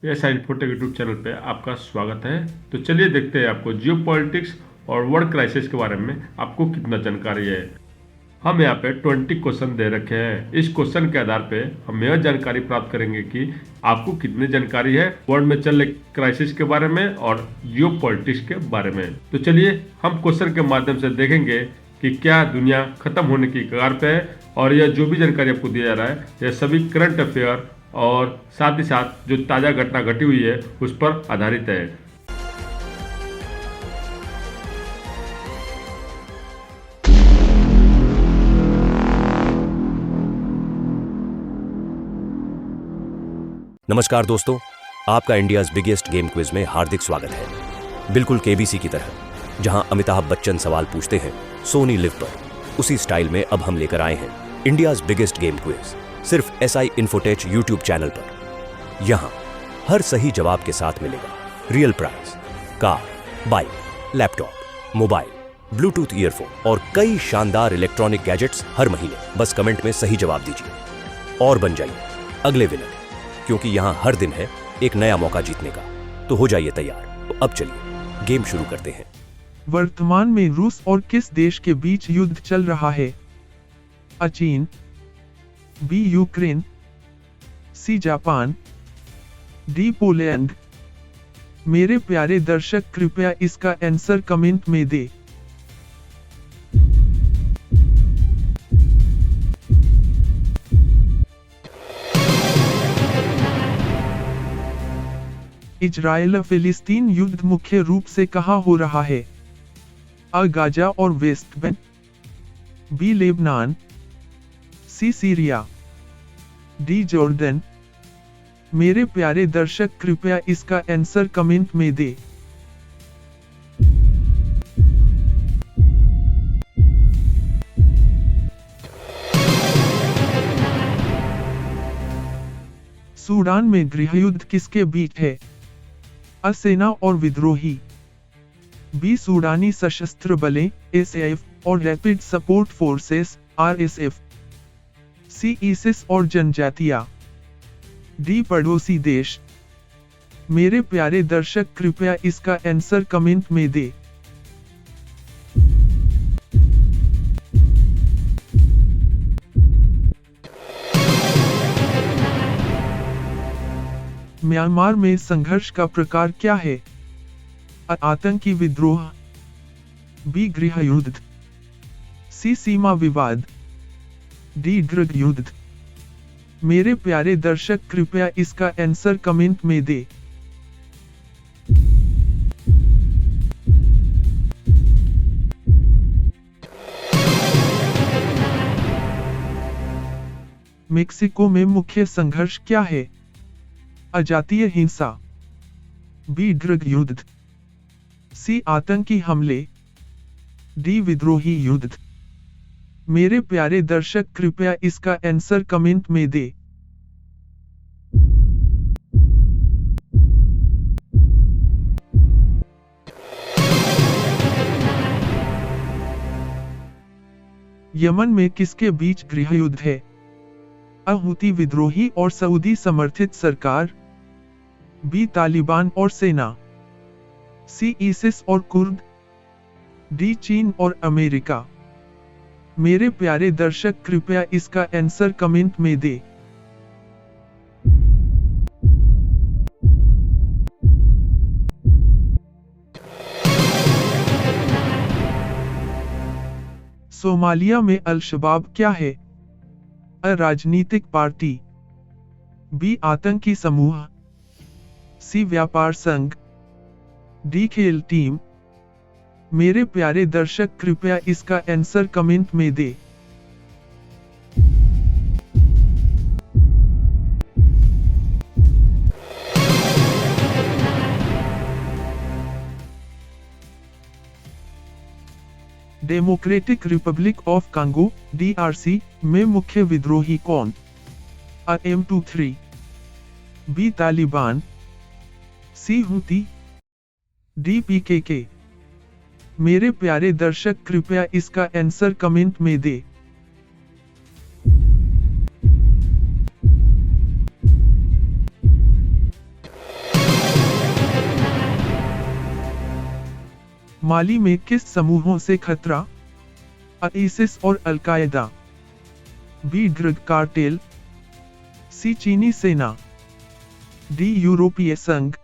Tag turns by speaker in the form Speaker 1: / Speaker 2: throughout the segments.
Speaker 1: S infotech YouTube channel पे आपका स्वागत है। तो चलिए देखते हैं आपको जियो पॉलिटिक्स और वर्ल्ड क्राइसिस के बारे में आपको कितना जानकारी है। हम यहाँ पे 20 क्वेश्चन दे रखे हैं। इस क्वेश्चन के आधार पे हम यह जानकारी प्राप्त करेंगे कि आपको कितनी जानकारी है वर्ल्ड में चल रहे क्राइसिस के बारे में और जियो पॉलिटिक्स के बारे में। तो चलिए हम क्वेश्चन के माध्यम से देखेंगे कि क्या दुनिया खत्म होने की कगार पे है, और यह जो भी जानकारी आपको दिया जा रहा है यह सभी करंट अफेयर और साथ ही साथ जो ताज़ा घटना घटी हुई है उस पर आधारित है।
Speaker 2: नमस्कार दोस्तों, आपका इंडियाज बिगेस्ट गेम क्विज में हार्दिक स्वागत है। बिल्कुल केबीसी की तरह, जहां अमिताभ बच्चन सवाल पूछते हैं सोनी लिव पर, उसी स्टाइल में अब हम लेकर आए हैं इंडियाज बिगेस्ट गेम क्विज, सिर्फ एसआई इन्फोटेक यूट्यूब चैनल पर। यहां हर सही जवाब के साथ मिलेगा real prize, car, bike, laptop, mobile, bluetooth earphone और कई शानदार इलेक्ट्रॉनिक गैजेट्स हर महीने। बस कमेंट में सही जवाब दीजिए और बन जाइए अगले विनर, क्योंकि यहां हर दिन है एक नया मौका जीतने का। तो हो जाइए तैयार। तो अब चलिए गेम शुरू करते हैं।
Speaker 3: वर्तमान में रूस और किस देश के बीच युद्ध चल रहा है? अ चीन, B Ukraine, C Japan, D Poland. मेरे प्यारे दर्शक कृपया इसका आंसर कमेंट में दे। इजराइल फिलिस्तीन युद्ध मुख्य रूप से कहां हो रहा है? अ गाजा और वेस्ट बैंक, बी लेबनान, सी सीरिया, डी जॉर्डन। मेरे प्यारे दर्शक कृपया इसका आंसर कमेंट में दे। सूडान में गृहयुद्ध किसके बीच है? अ सेना और विद्रोही, बी सूडानी सशस्त्र बलें एसएएफ और रैपिड सपोर्ट फोर्सेस आरएसएफ, सी ISIS और जनजातियां, डी पड़ोसी देश। मेरे प्यारे दर्शक कृपया इसका आंसर कमेंट में दे। म्यांमार में संघर्ष का प्रकार क्या है? अ आतंकी विद्रोह, बी गृह युद्ध, सी सीमा विवाद, डी गृह युद्ध। मेरे प्यारे दर्शक कृपया इसका आंसर कमेंट में दे। मेक्सिको में मुख्य संघर्ष क्या है? अजातीय हिंसा, बी गृह युद्ध, सी आतंकी हमले, डी विद्रोही युद्ध। मेरे प्यारे दर्शक कृपया इसका आंसर कमेंट में दे। यमन में किसके बीच गृहयुद्ध है? अ हुती विद्रोही और सऊदी समर्थित सरकार, बी तालिबान और सेना, सी ISIS और कुर्द, डी चीन और अमेरिका। मेरे प्यारे दर्शक कृपया इसका आंसर कमेंट में दे। सोमालिया में अल-शबाब क्या है? अ राजनीतिक पार्टी, बी आतंकी समूह, सी व्यापार संघ, डी खेल टीम। मेरे प्यारे दर्शक कृपया इसका आंसर कमेंट में दे। Democratic Republic of Congo DRC में मुख्य विद्रोही कौन? A M23, B Taliban, C Houthi, D PKK। मेरे प्यारे दर्शक कृपया इसका आंसर कमेंट में दे। माली में किस समूहों से खतरा? आईसिस और अल-कायदा, बी ड्रग कार्टेल, सी चीनी सेना, डी यूरोपीय संघ।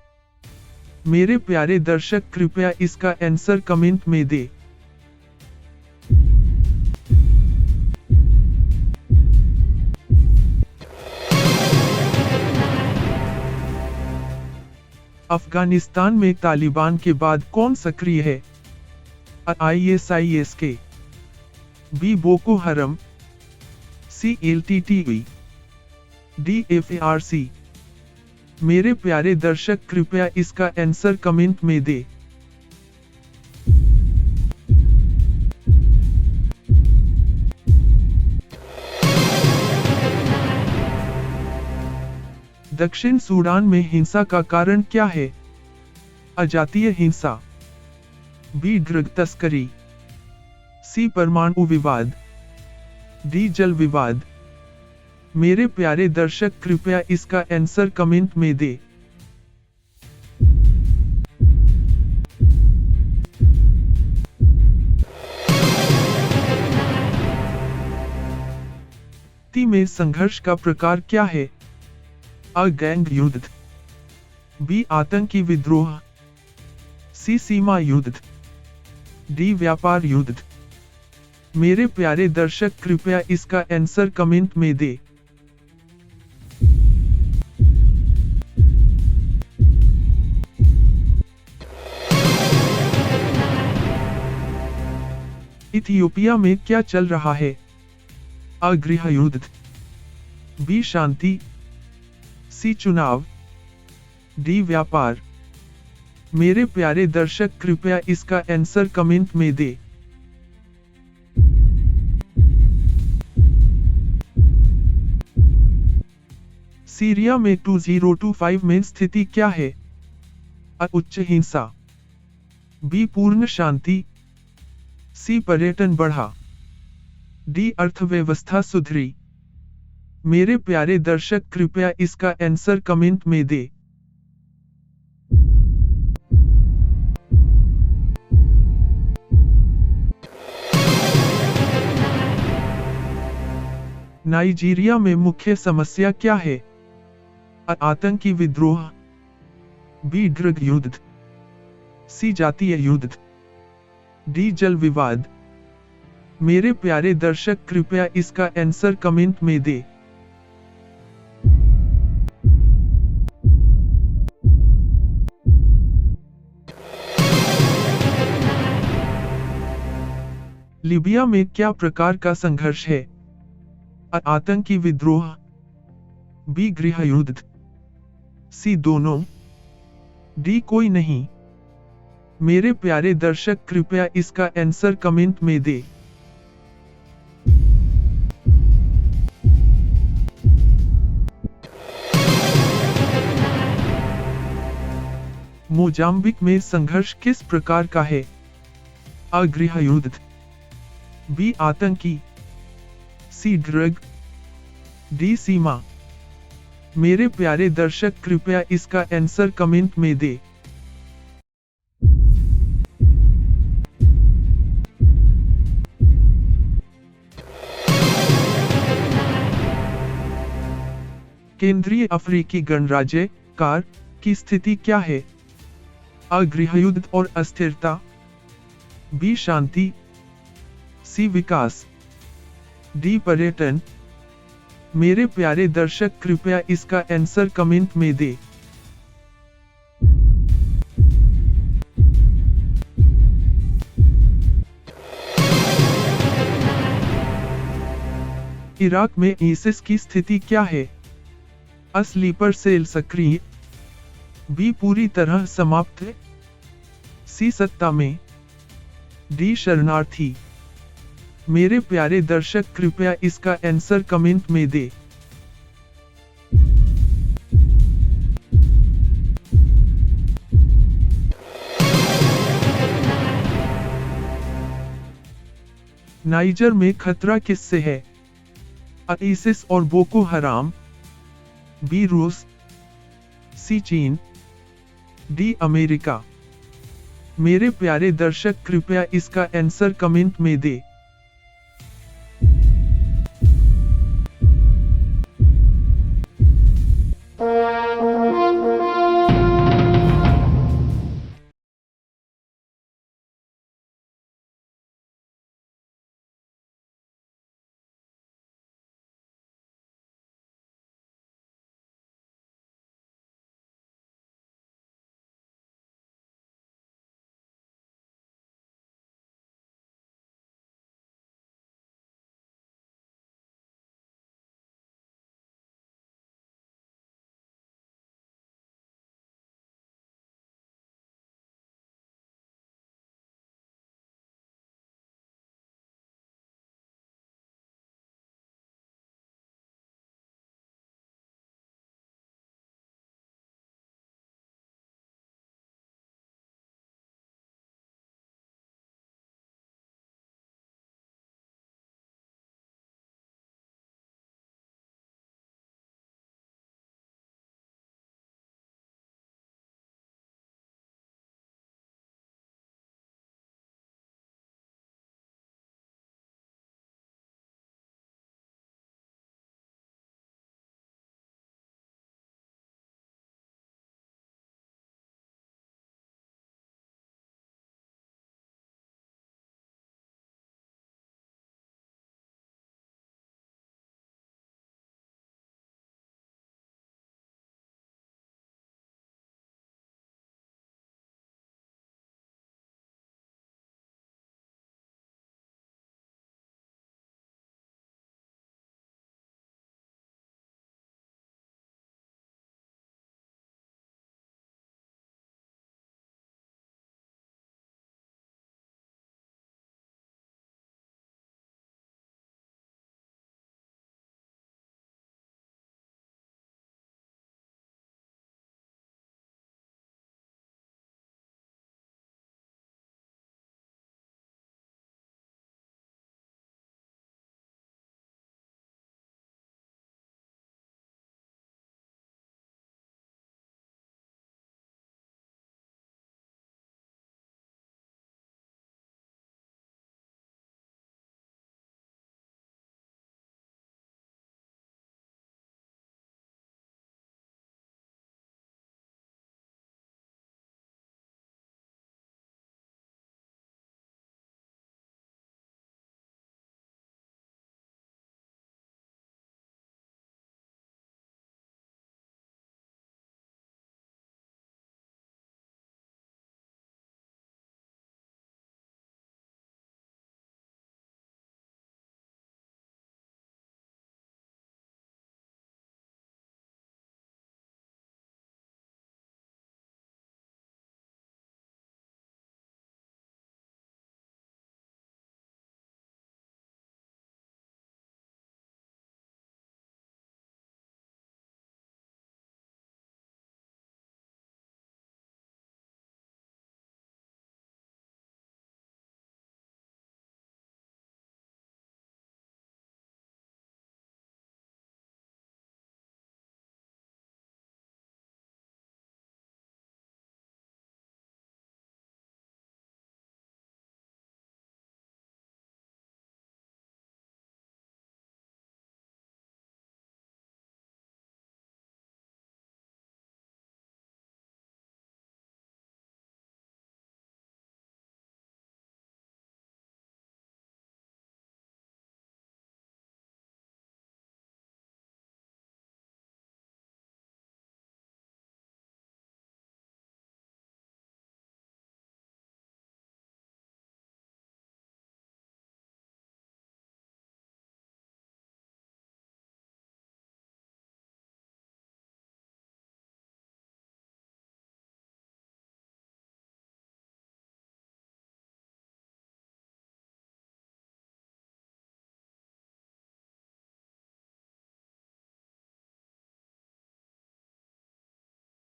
Speaker 3: मेरे प्यारे दर्शक कृपया इसका आंसर कमेंट में दें। अफगानिस्तान में तालिबान के बाद कौन सक्रिय है? ISIS के, बी बोको हरम, सी LTTE, डी FARC। मेरे प्यारे दर्शक कृपया इसका आंसर कमेंट में दें। दक्षिण सूडान में हिंसा का कारण क्या है? अजातीय हिंसा, बी ड्रग तस्करी, सी परमाणु विवाद, डी जल विवाद। मेरे प्यारे दर्शक कृपया इसका आंसर कमेंट में दें। ती में संघर्ष का प्रकार क्या है? अ गैंग युद्ध, बी आतंकी विद्रोह, सी सीमा युद्ध, डी व्यापार युद्ध। मेरे प्यारे दर्शक कृपया इसका आंसर कमेंट में दें। इथियोपिया में क्या चल रहा है? अ गृह युद्ध, बी शांति, सी चुनाव, डी व्यापार। मेरे प्यारे दर्शक कृपया इसका आंसर कमेंट में दें। सीरिया में 2025 में स्थिति क्या है? अ उच्च हिंसा, बी पूर्ण शांति, सी पर्यटन बढ़ा, डी अर्थव्यवस्था सुधरी। मेरे प्यारे दर्शक कृपया इसका आंसर कमेंट में दें। नाइजीरिया में मुख्य समस्या क्या है? अ आतंकी विद्रोह, बी ड्रग युद्ध, सी जातीय युद्ध, डी जल विवाद। मेरे प्यारे दर्शक कृपया इसका आंसर कमेंट में दें। लीबिया में क्या प्रकार का संघर्ष है? अ आतंकी विद्रोह, बी गृह युद्ध, सी दोनों, डी कोई नहीं। मेरे प्यारे दर्शक कृपया इसका आंसर कमेंट में दें। मोजाम्बिक में संघर्ष किस प्रकार का है? अ गृह युद्ध, बी आतंकी, सी ड्रग, डी सीमा। मेरे प्यारे दर्शक कृपया इसका आंसर कमेंट में दें। केंद्रीय अफ्रीकी गणराज्य कार की स्थिति क्या है? अ गृहयुद्ध और अस्थिरता, बी शांति, सी विकास, डी पर्यटन। मेरे प्यारे दर्शक कृपया इसका आंसर कमेंट में दें। इराक में आईसिस की स्थिति क्या है? अ स्लीपर सेल सक्रिय, बी पूरी तरह समाप्त, सी सत्ता में, डी शरणार्थी। मेरे प्यारे दर्शक कृपया इसका आंसर कमेंट में दें। नाइजर में खतरा किससे है? आईसिस और बोको हराम, बी रूस, सी चीन, डी अमेरिका। मेरे प्यारे दर्शक कृपया इसका आंसर कमेंट में दे।